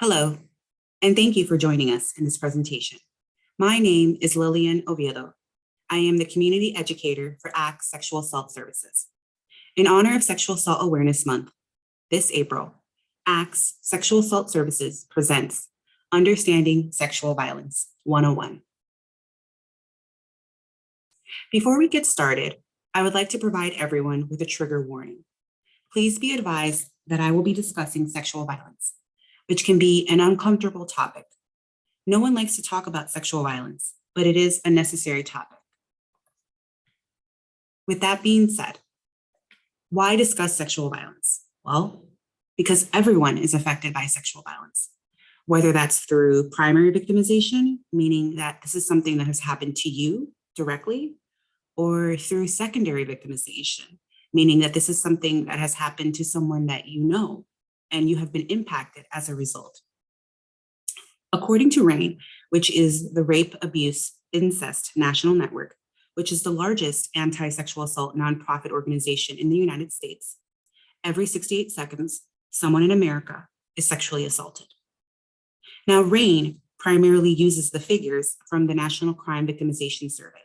Hello, and thank you for joining us in this presentation. My name is Lillian Oviedo. I am the Community Educator for ACT's Sexual Assault Services. In honor of Sexual Assault Awareness Month, this April, ACT's Sexual Assault Services presents Understanding Sexual Violence 101. Before we get started, I would like to provide everyone with a trigger warning. Please be advised that I will be discussing sexual violence, which can be an uncomfortable topic. No one likes to talk about sexual violence, but it is a necessary topic. With that being said, why discuss sexual violence? Well, because everyone is affected by sexual violence, whether that's through primary victimization, meaning that this is something that has happened to you directly, or through secondary victimization, meaning that this is something that has happened to someone that you know and you have been impacted as a result. According to RAIN, which is the Rape, Abuse, Incest National Network, which is the largest anti-sexual assault nonprofit organization in the United States, every 68 seconds, someone in America is sexually assaulted. Now, RAIN primarily uses the figures from the National Crime Victimization Survey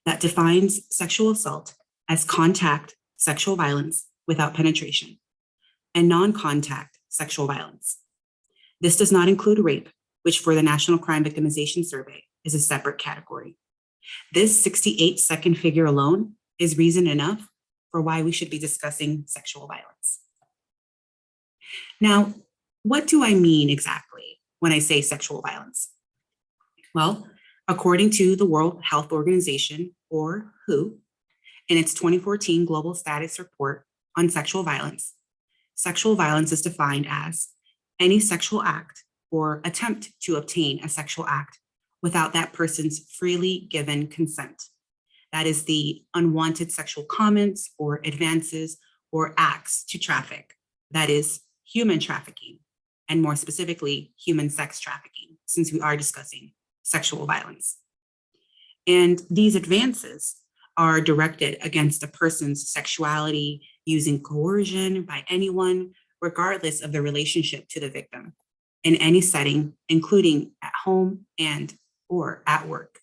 that defines sexual assault as contact sexual violence without penetration and non-contact sexual violence. This does not include rape, which for the National Crime Victimization Survey is a separate category. This 68-second figure alone is reason enough for why we should be discussing sexual violence. Now, what do I mean exactly when I say sexual violence? Well, according to the World Health Organization, or WHO, in its 2014 Global Status Report on sexual violence is defined as any sexual act or attempt to obtain a sexual act without that person's freely given consent. That is the unwanted sexual comments or advances or acts to traffic. That is human trafficking, and more specifically, human sex trafficking, since we are discussing sexual violence. And these advances are directed against a person's sexuality using coercion by anyone, regardless of the relationship to the victim, in any setting, including at home and or at work.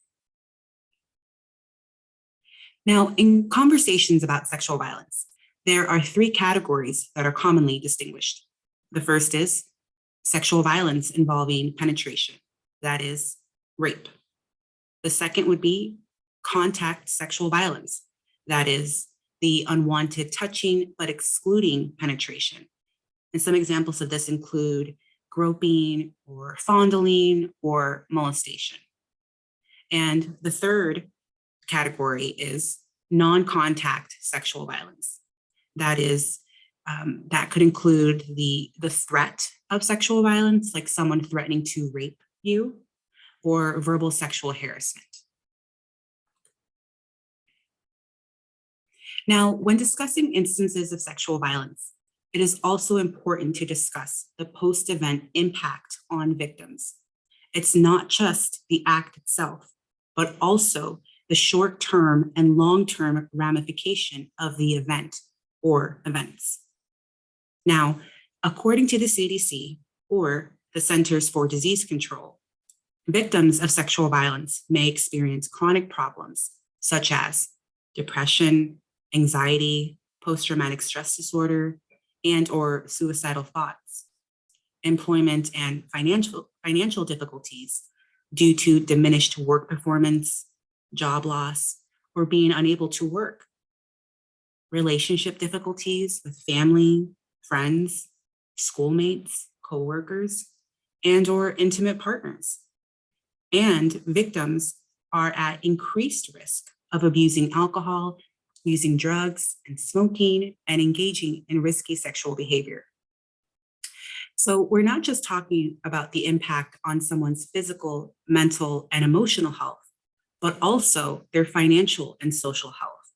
Now, in conversations about sexual violence, there are three categories that are commonly distinguished. The first is sexual violence involving penetration, that is rape. The second would be contact sexual violence, that is the unwanted touching but excluding penetration. And some examples of this include groping or fondling or molestation. And the third category is non-contact sexual violence. That is, that could include the threat of sexual violence, like someone threatening to rape you, or verbal sexual harassment. Now, when discussing instances of sexual violence, it is also important to discuss the post-event impact on victims. It's not just the act itself, but also the short-term and long-term ramification of the event or events. Now, according to the CDC, or the Centers for Disease Control, victims of sexual violence may experience chronic problems such as depression, anxiety, post-traumatic stress disorder, and or suicidal thoughts, employment and financial difficulties due to diminished work performance, job loss, or being unable to work, relationship difficulties with family, friends, schoolmates, coworkers, and or intimate partners. And victims are at increased risk of abusing alcohol, using drugs and smoking, and engaging in risky sexual behavior. So we're not just talking about the impact on someone's physical, mental, and emotional health, but also their financial and social health.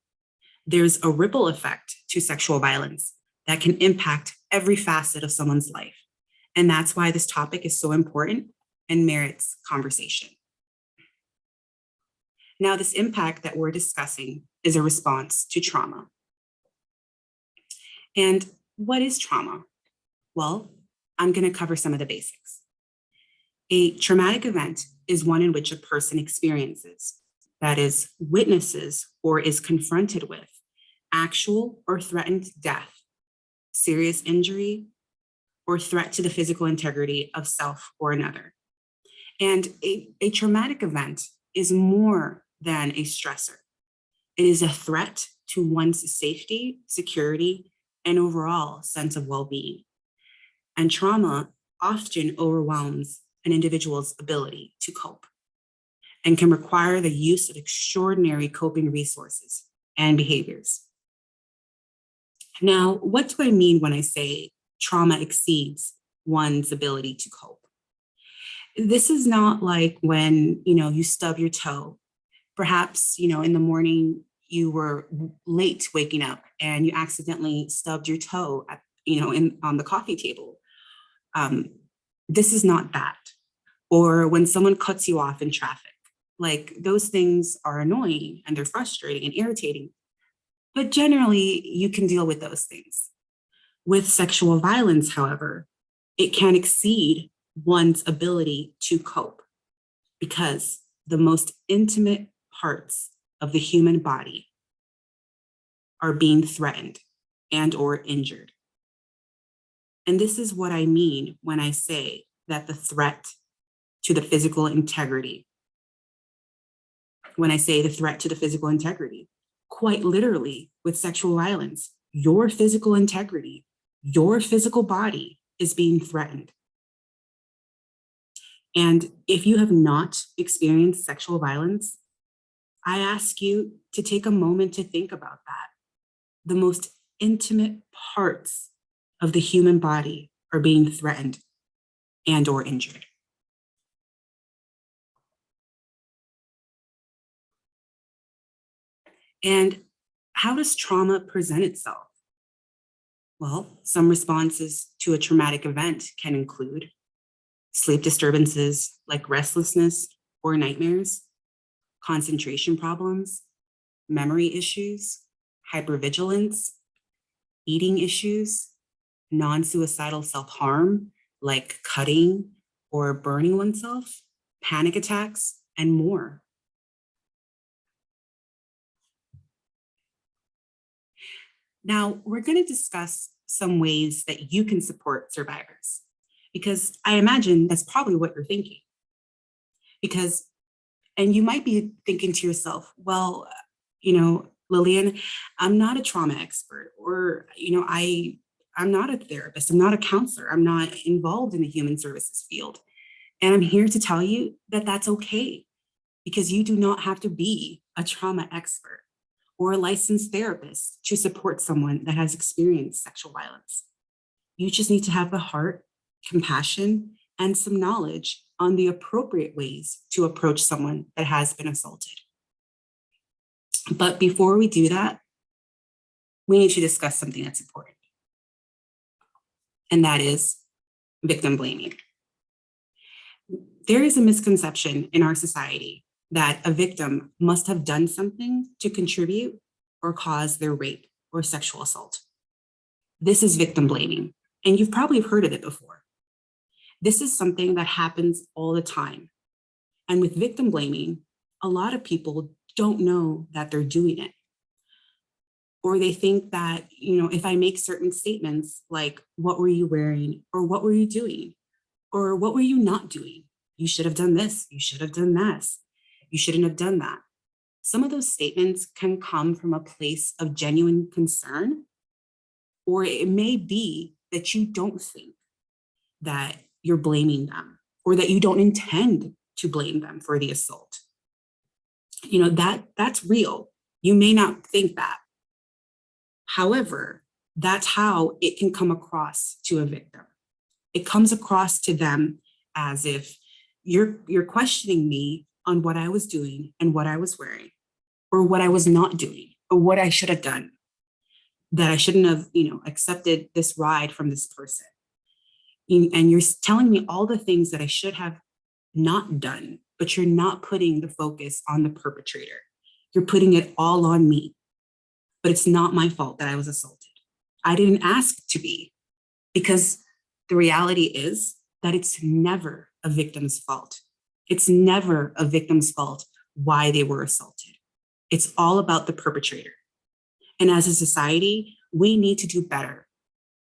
There's a ripple effect to sexual violence that can impact every facet of someone's life. And that's why this topic is so important and merits conversation. Now, this impact that we're discussing is a response to trauma. And what is trauma? Well, I'm going to cover some of the basics. A traumatic event is one in which a person experiences, that is, witnesses or is confronted with, actual or threatened death, serious injury, or threat to the physical integrity of self or another. And a traumatic event is more than a stressor. It is a threat to one's safety, security, and overall sense of well-being. And trauma often overwhelms an individual's ability to cope and can require the use of extraordinary coping resources and behaviors. Now, what do I mean when I say trauma exceeds one's ability to cope? This is not like when, you stub your toe. Perhaps, in the morning you were late waking up and you accidentally stubbed your toe at, on the coffee table. This is not that. Or when someone cuts you off in traffic, like those things are annoying and they're frustrating and irritating, but generally you can deal with those things. With sexual violence, however, it can exceed one's ability to cope because the most intimate parts of the human body are being threatened and or injured. And this is what I mean when I say that the threat to the physical integrity, quite literally with sexual violence, your physical integrity, your physical body is being threatened. And if you have not experienced sexual violence, I ask you to take a moment to think about that. The most intimate parts of the human body are being threatened and or injured. And how does trauma present itself? Well, some responses to a traumatic event can include sleep disturbances like restlessness or nightmares, concentration problems, memory issues, hypervigilance, eating issues, non-suicidal self-harm like cutting or burning oneself, panic attacks, and more. Now, we're going to discuss some ways that you can support survivors, because I imagine that's probably what you're thinking. And you might be thinking to yourself, well, Lillian, I'm not a trauma expert, or, I'm not a therapist, I'm not a counselor, I'm not involved in the human services field. And I'm here to tell you that that's okay, because you do not have to be a trauma expert or a licensed therapist to support someone that has experienced sexual violence. You just need to have the heart, compassion, and some knowledge on the appropriate ways to approach someone that has been assaulted. But before we do that, we need to discuss something that's important. And that is victim blaming. There is a misconception in our society that a victim must have done something to contribute or cause their rape or sexual assault. This is victim blaming, and you've probably heard of it before. This is something that happens all the time. And with victim blaming, a lot of people don't know that they're doing it. Or they think that, if I make certain statements like, what were you wearing? Or what were you doing? Or what were you not doing? You should have done this. You should have done that. You shouldn't have done that. Some of those statements can come from a place of genuine concern, or it may be that you don't think that you're blaming them, or that you don't intend to blame them for the assault. That's real. You may not think that. However, that's how it can come across to a victim. It comes across to them as if you're questioning me on what I was doing and what I was wearing, or what I was not doing, or what I should have done, that I shouldn't have, accepted this ride from this person. And you're telling me all the things that I should have not done, but you're not putting the focus on the perpetrator. You're putting it all on me. But it's not my fault that I was assaulted. I didn't ask to be, because the reality is that it's never a victim's fault. It's never a victim's fault why they were assaulted. It's all about the perpetrator. And as a society, we need to do better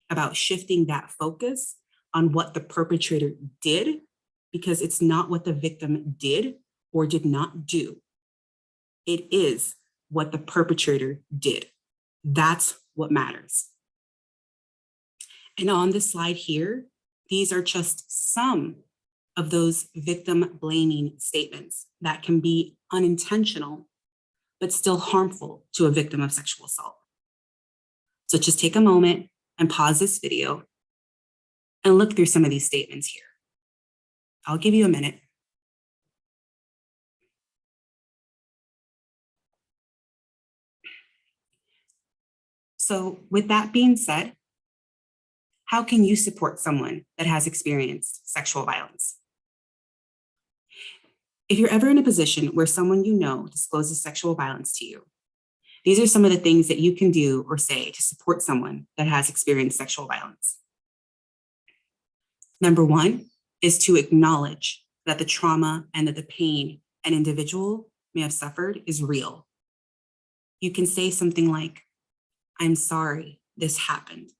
about shifting that focus on what the perpetrator did, because it's not what the victim did or did not do. It is what the perpetrator did. That's what matters. And on this slide here, these are just some of those victim blaming statements that can be unintentional, but still harmful to a victim of sexual assault. So just take a moment and pause this video and look through some of these statements here. I'll give you a minute. So with that being said, how can you support someone that has experienced sexual violence? If you're ever in a position where someone you know discloses sexual violence to you, these are some of the things that you can do or say to support someone that has experienced sexual violence. Number one is to acknowledge that the trauma and that the pain an individual may have suffered is real. You can say something like, "I'm sorry this happened.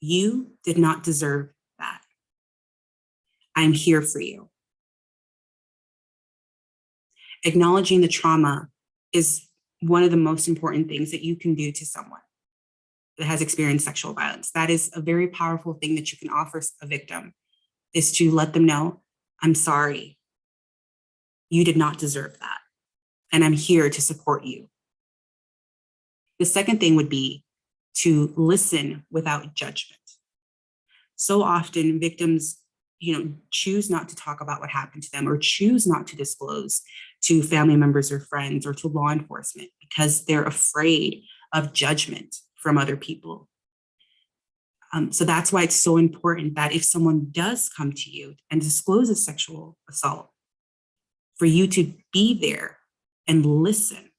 You did not deserve that. I'm here for you." Acknowledging the trauma is one of the most important things that you can do to someone that has experienced sexual violence. That is a very powerful thing that you can offer a victim, is to let them know, "I'm sorry. You did not deserve that. And I'm here to support you." The second thing would be to listen without judgment. So often victims, choose not to talk about what happened to them or choose not to disclose to family members or friends or to law enforcement because they're afraid of judgment from other people. So that's why it's so important that if someone does come to you and discloses sexual assault, for you to be there and listen.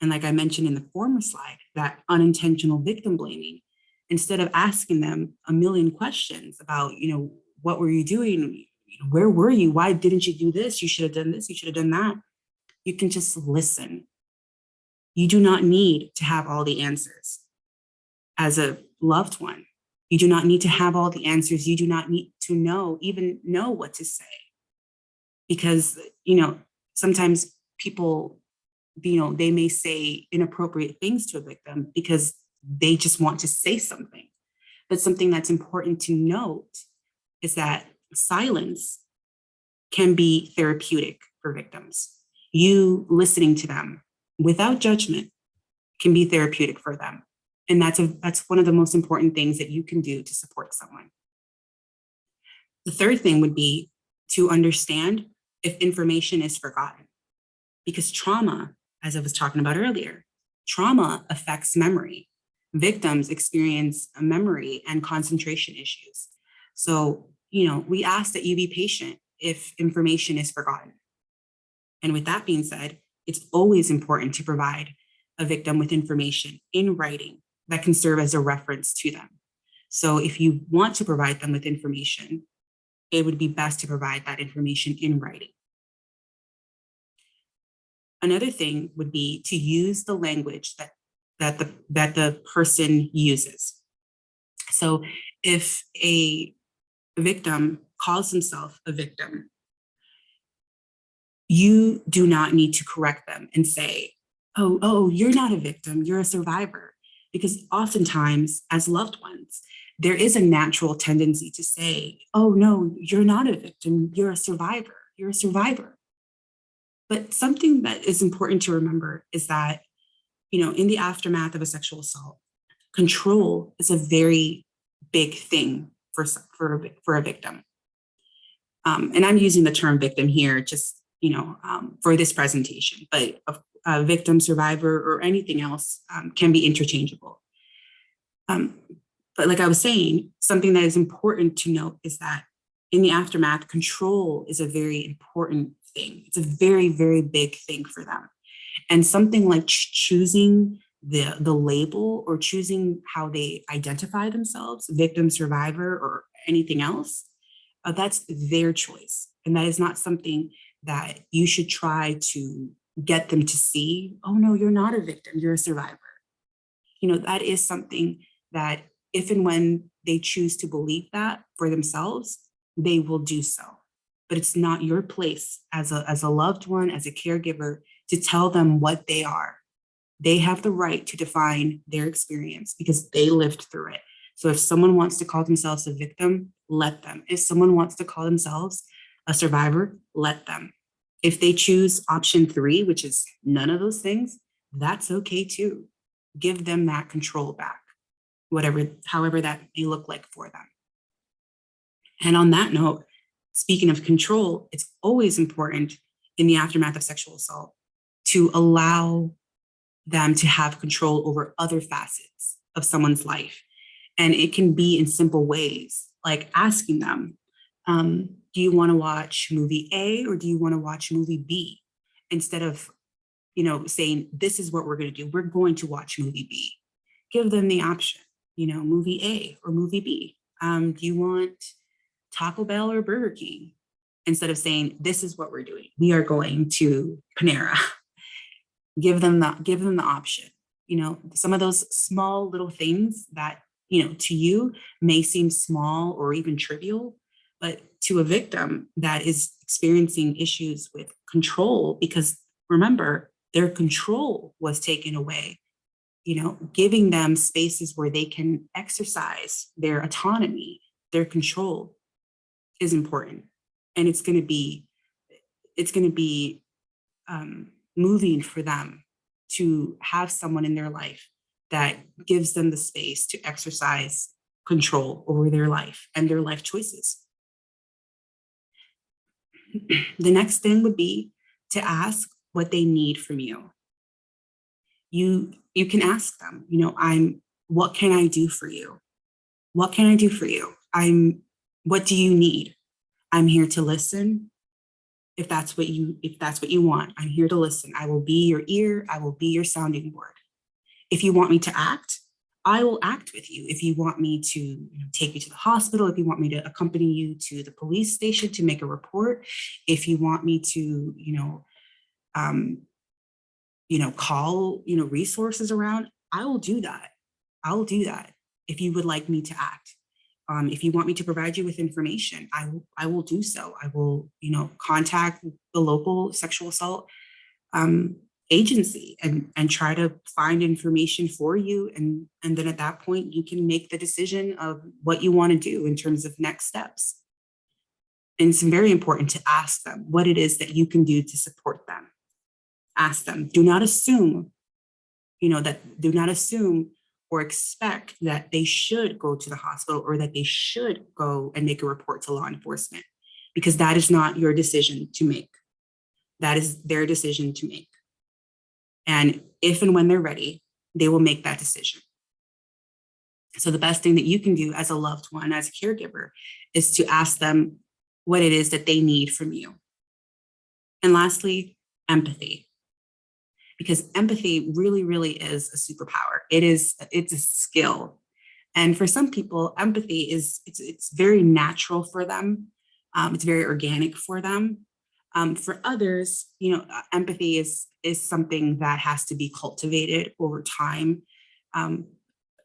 And like I mentioned in the former slide, that unintentional victim blaming, instead of asking them a million questions about, what were you doing? Where were you? Why didn't you do this? You should have done this. You should have done that. You can just listen. You do not need to have all the answers. As a loved one, you do not need to have all the answers. You do not need to even know what to say. Because, sometimes people, they may say inappropriate things to a victim because they just want to say something. But something that's important to note is that silence can be therapeutic for victims. You listening to them without judgment can be therapeutic for them. And that's one of the most important things that you can do to support someone. The third thing would be to understand if information is forgotten. Because trauma, as I was talking about earlier, trauma affects memory. Victims experience memory and concentration issues. So, we ask that you be patient if information is forgotten. And with that being said, it's always important to provide a victim with information in writing that can serve as a reference to them. So if you want to provide them with information, it would be best to provide that information in writing. Another thing would be to use the language that the person uses. So if a victim calls himself a victim, you do not need to correct them and say, oh, you're not a victim, you're a survivor. Because oftentimes, as loved ones, there is a natural tendency to say, oh, no, you're not a victim, you're a survivor, you're a survivor. But something that is important to remember is that, in the aftermath of a sexual assault, control is a very big thing for a victim. And I'm using the term victim here just, for this presentation, but a victim, survivor, or anything else can be interchangeable. But like I was saying, something that is important to note is that in the aftermath, control is a very important thing. It's a very, very big thing for them. And something like choosing the label or choosing how they identify themselves, victim, survivor, or anything else, that's their choice. And that is not something that you should try to get them to see. Oh no, you're not a victim, you're a survivor. That is something that if and when they choose to believe that for themselves, they will do so. But it's not your place as a loved one, as a caregiver, to tell them what they are. They have the right to define their experience because they lived through it. So if someone wants to call themselves a victim, let them. If someone wants to call themselves a survivor, let them. If they choose option 3, which is none of those things, that's okay too. Give them that control back, however that may look like for them. And on that note, speaking of control, it's always important in the aftermath of sexual assault to allow them to have control over other facets of someone's life. And it can be in simple ways, like asking them, do you want to watch movie A or do you want to watch movie B? Instead of, saying, this is what we're going to do. We're going to watch movie B. Give them the option, movie A or movie B. Do you want Taco Bell or Burger King? Instead of saying, this is what we're doing. We are going to Panera. Give them the option. Some of those small little things that, to you may seem small or even trivial, but to a victim that is experiencing issues with control, because remember, their control was taken away, giving them spaces where they can exercise their autonomy, their control is important. And it's going to be moving for them to have someone in their life that gives them the space to exercise control over their life and their life choices. The next thing would be to ask what they need from you. You can ask them, what can I do for you? What can I do for you? What do you need? I'm here to listen. If that's what you want, I'm here to listen. I will be your ear. I will be your sounding board. If you want me to act, I will act with you. If you want me to take you to the hospital, if you want me to accompany you to the police station to make a report, if you want me to, call, resources around, I will do that. I will do that if you would like me to act. If you want me to provide you with information, I will do so. I will, contact the local sexual assault agency and try to find information for you. And then at that point, you can make the decision of what you want to do in terms of next steps. And it's very important to ask them what it is that you can do to support them. Ask them. Do not assume, do not assume or expect that they should go to the hospital or that they should go and make a report to law enforcement, because that is not your decision to make. That is their decision to make. And if and when they're ready, they will make that decision. So the best thing that you can do as a loved one, as a caregiver, is to ask them what it is that they need from you. And lastly, empathy. Because empathy really, really is a superpower. It's a skill. And for some people, empathy it's very natural for them. It's very organic for them. For others, empathy is something that has to be cultivated over time. And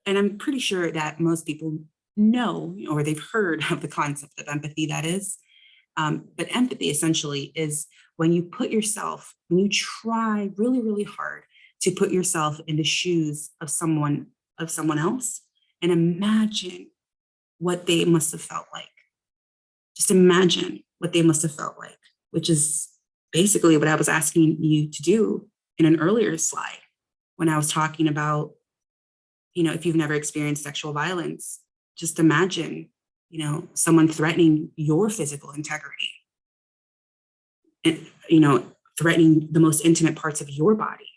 I'm pretty sure that most people know or they've heard of the concept of empathy, that is. But empathy essentially is when you try really, really hard to put yourself in the shoes of someone else and imagine what they must have felt like. Just imagine what they must have felt like, which is basically what I was asking you to do in an earlier slide when I was talking about, if you've never experienced sexual violence, just imagine, someone threatening your physical integrity and, threatening the most intimate parts of your body.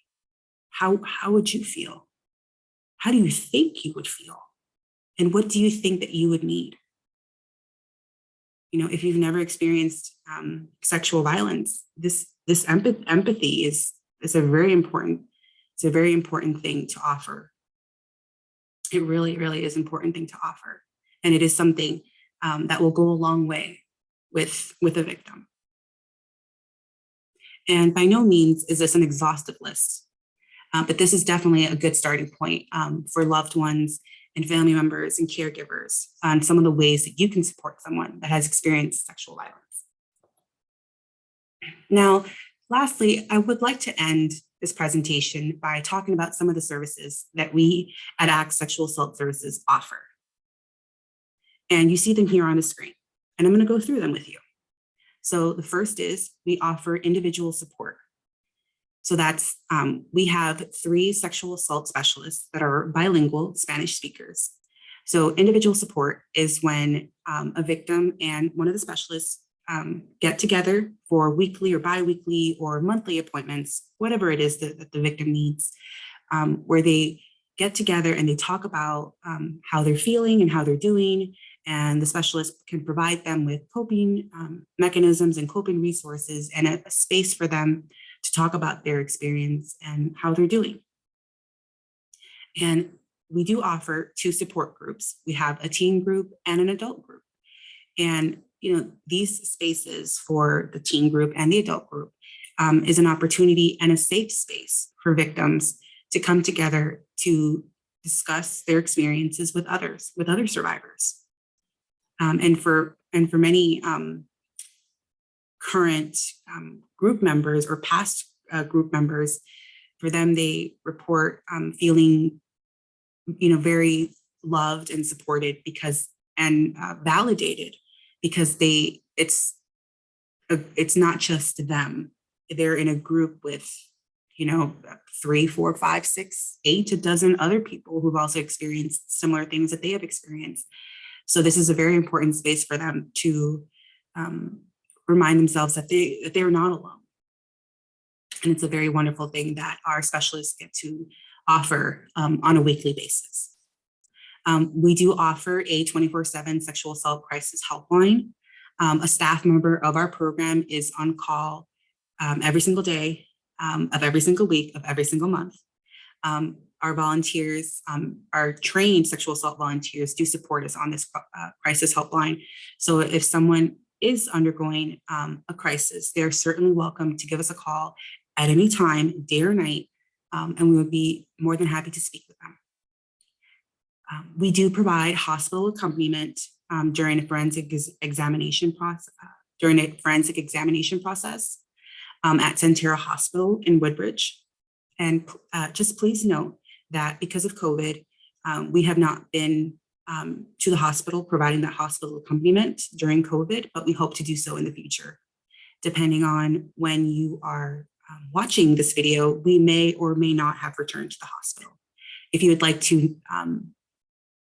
How would you feel? How do you think you would feel? And what do you think that you would need? If you've never experienced sexual violence, this empathy is a very important It's a very important thing to offer. It really, really is an important thing to offer. And it is something that will go a long way with a victim. And by no means is this an exhaustive list, but this is definitely a good starting point for loved ones and family members and caregivers on some of the ways that you can support someone that has experienced sexual violence. Now, lastly, I would like to end this presentation by talking about some of the services that we at ACT Sexual Assault Services offer. And you see them here on the screen, and I'm going to go through them with you. So the first is we offer individual support. So that's, we have 3 sexual assault specialists that are bilingual Spanish speakers. So individual support is when a victim and one of the specialists get together for weekly or biweekly or monthly appointments, whatever it is that the victim needs, where they get together and they talk about how they're feeling and how they're doing. And the specialist can provide them with coping mechanisms and coping resources and a space for them to talk about their experience and how they're doing. And we do offer 2 support groups. We have a teen group and an adult group. And these spaces for the teen group and the adult group is an opportunity and a safe space for victims to come together to discuss their experiences with other survivors. And for many current group members or past group members, for them, they report feeling, very loved and supported and validated because it's not just them. They're in a group with, 3, 4, 5, 6, 8, a dozen other people who've also experienced similar things that they have experienced. So this is a very important space for them to remind themselves that they're not alone. And it's a very wonderful thing that our specialists get to offer on a weekly basis. We do offer a 24/7 sexual assault crisis helpline. A staff member of our program is on call every single day of every single week of every single month. Our volunteers, our trained sexual assault volunteers do support us on this crisis helpline. So if someone is undergoing a crisis, they're certainly welcome to give us a call at any time, day or night, and we would be more than happy to speak with them. We do provide hospital accompaniment during a forensic examination process. At Centera Hospital in Woodbridge. And just please note that because of COVID, we have not been to the hospital providing that hospital accompaniment during COVID, but we hope to do so in the future. Depending on when you are watching this video, we may or may not have returned to the hospital. If you would like to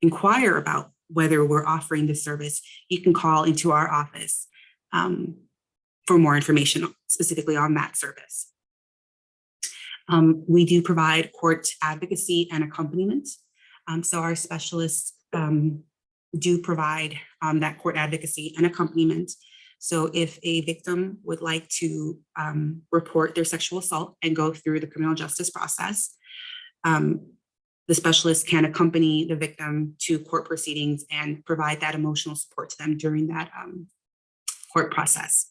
inquire about whether we're offering this service, you can call into our office for more information specifically on that service. We do provide court advocacy and accompaniment. So our specialists do provide that court advocacy and accompaniment. So if a victim would like to report their sexual assault and go through the criminal justice process, the specialist can accompany the victim to court proceedings and provide that emotional support to them during that court process.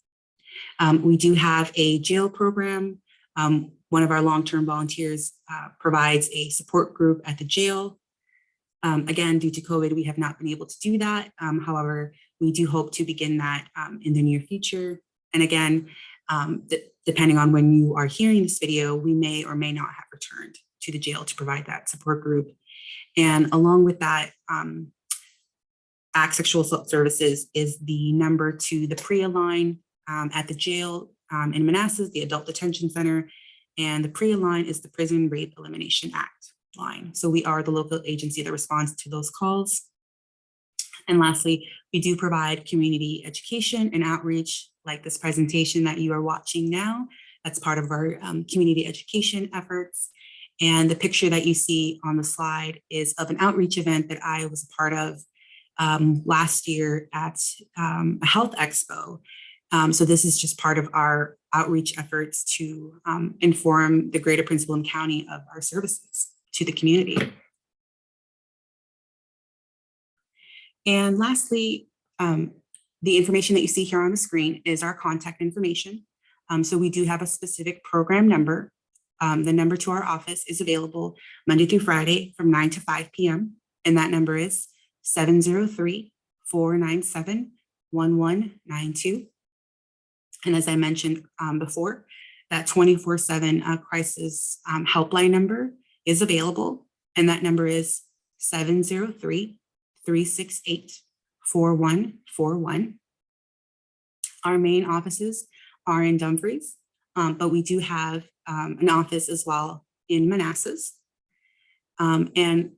We do have a jail program. One of our long-term volunteers provides a support group at the jail. Again, due to COVID, we have not been able to do that. However, we do hope to begin that in the near future. And again, depending on when you are hearing this video, we may or may not have returned to the jail to provide that support group. And along with that, ACT Sexual Assault Services is the number to the PREA line at the jail in Manassas, the Adult Detention Center, and the PREA line is the Prison Rape Elimination Act line. So we are the local agency that responds to those calls. And lastly, we do provide community education and outreach like this presentation that you are watching now. That's part of our community education efforts. And the picture that you see on the slide is of an outreach event that I was a part of last year at a health expo. So this is just part of our outreach efforts to inform the greater Prince William County of our services to the community. And lastly, the information that you see here on the screen is our contact information. So we do have a specific program number. The number to our office is available Monday through Friday from 9 to 5 p.m. And that number is 703-497-1192. And as I mentioned before, that 24/7 crisis helpline number is available. And that number is 703-368-4141. Our main offices are in Dumfries, but we do have an office as well in Manassas. And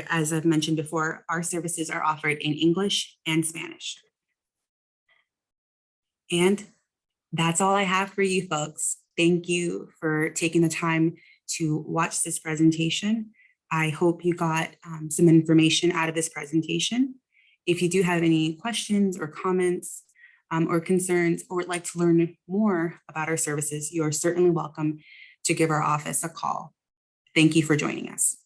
as I've mentioned before, our services are offered in English and Spanish. And that's all I have for you folks. Thank you for taking the time to watch this presentation. I hope you got some information out of this presentation. If you do have any questions or comments or concerns, or would like to learn more about our services, you are certainly welcome to give our office a call. Thank you for joining us.